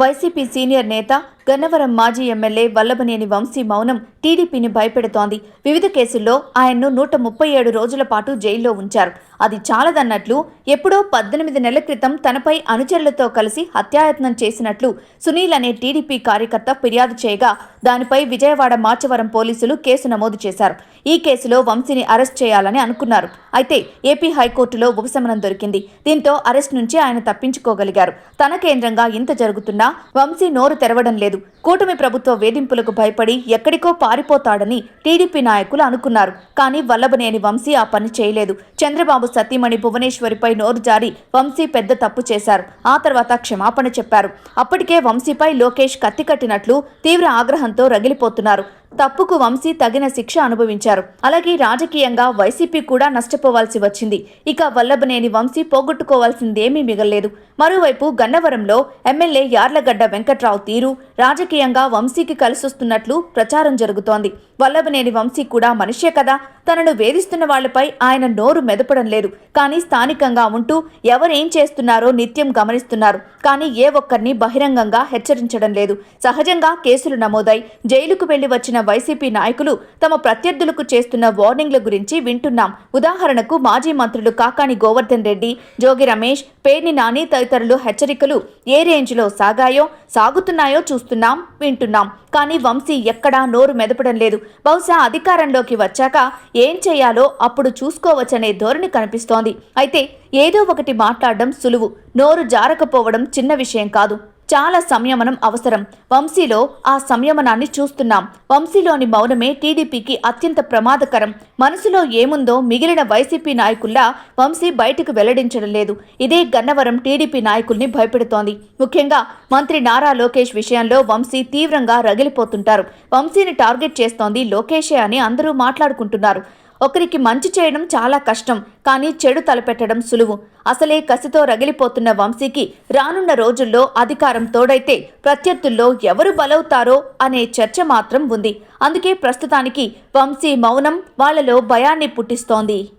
YCP senior నేత గన్నవరం మాజీ MLA Vallabhaneni Vamsi మౌనం టీడీపీని భయపెడుతోంది. వివిధ కేసుల్లో ఆయన్ను 137 రోజుల పాటు జైల్లో ఉంచారు. అది చాలదన్నట్లు ఎప్పుడో 18 నెలల క్రితం తనపై అనుచరులతో కలిసి హత్యాయత్నం చేసినట్లు సునీల్ అనే టీడీపీ కార్యకర్త ఫిర్యాదు చేయగా దానిపై విజయవాడ మాచవరం పోలీసులు కేసు నమోదు చేశారు. ఈ కేసులో వంశీని అరెస్ట్ చేయాలని అనుకున్నారు. అయితే ఏపీ హైకోర్టులో ఉపశమనం దొరికింది. దీంతో అరెస్ట్ నుంచి ఆయన తప్పించుకోగలిగారు. తన కేంద్రంగా ఇంత జరుగుతున్నా వంశీ నోరు తెరవడం లేదు. కూటమి ప్రభుత్వ వేధింపులకు భయపడి ఎక్కడికో పారిపోతాడని టీడీపీ నాయకులు అనుకున్నారు. కానీ వల్లభనేని వంశీ ఆ పని చేయలేదు. చంద్రబాబు సతీమణి భువనేశ్వరిపై నోరు జారి వంశీ పెద్ద తప్పు చేశారు. ఆ తర్వాత క్షమాపణ చెప్పారు. అప్పటికే వంశీపై లోకేష్ కత్తి కట్టినట్లు తీవ్ర ఆగ్రహంతో రగిలిపోతున్నారు. తప్పుకు వంశీ తగిన శిక్ష అనుభవించారు. అలాగే రాజకీయంగా వైసీపీ కూడా నష్టపోవాల్సి వచ్చింది. ఇక వల్లభనేని వంశీ పోగొట్టుకోవాల్సిందేమీ మిగల్లేదు. మరోవైపు గన్నవరంలో ఎమ్మెల్యే యార్లగడ్డ వెంకట్రావు తీరు రాజకీయంగా వంశీకి కలిసొస్తున్నట్లు ప్రచారం జరుగుతోంది. వల్లభనేని వంశీ కూడా మనిషే కదా, తనను వేధిస్తున్న వాళ్లపై ఆయన నోరు మెదపడం లేదు. కానీ స్థానికంగా ఉంటూ ఎవరేం చేస్తున్నారో నిత్యం గమనిస్తున్నారు. కానీ ఏ ఒక్కరిని బహిరంగంగా హెచ్చరించడం లేదు. సహజంగా కేసులు నమోదై జైలుకు వెళ్లి వచ్చిన వైసీపీ నాయకులు తమ ప్రత్యర్థులకు చేస్తున్న వార్నింగ్ల గురించి వింటున్నాం. ఉదాహరణకు మాజీ మంత్రులు కాకాని గోవర్ధన్ రెడ్డి, జోగి రమేష్, పేర్ని నాని తదితరులు హెచ్చరికలు ఏ రేంజ్లో సాగుతున్నాయో చూస్తున్నాం, వింటున్నాం. కానీ వంశీ ఎక్కడా నోరు మెదపడం లేదు. బహుశా అధికారంలోకి వచ్చాక ఏం చేయాలో అప్పుడు చూసుకోవచ్చనే ధోరణి కనిపిస్తోంది. అయితే ఏదో ఒకటి మాట్లాడడం సులువు, నోరు జారకపోవడం చిన్న విషయం కాదు. చాలా సంయమనం అవసరం. వంశీలో ఆ సంయమనాన్ని చూస్తున్నాం. వంశీలోని మౌనమే టీడీపీకి అత్యంత ప్రమాదకరం. మనసులో ఏముందో మిగిలిన వైసీపీ నాయకుల్లా వంశీ బయటకు వెల్లడించడం లేదు. ఇదే గన్నవరం టీడీపీ నాయకుల్ని భయపెడుతోంది. ముఖ్యంగా మంత్రి నారా లోకేష్ విషయంలో వంశీ తీవ్రంగా రగిలిపోతుంటారు. వంశీని టార్గెట్ చేస్తోంది లోకేషే అని అందరూ మాట్లాడుకుంటున్నారు. ఒకరికి మంచి చేయడం చాలా కష్టం, కానీ చెడు తలపెట్టడం సులువు. అసలే కసితో రగిలిపోతున్న వంశీకి రానున్న రోజుల్లో అధికారం తోడైతే ప్రత్యర్థుల్లో ఎవరు బలవుతారో అనే చర్చ మాత్రం ఉంది. అందుకే ప్రస్తుతానికి వంశీ మౌనం వాళ్లలో భయాన్ని పుట్టిస్తోంది.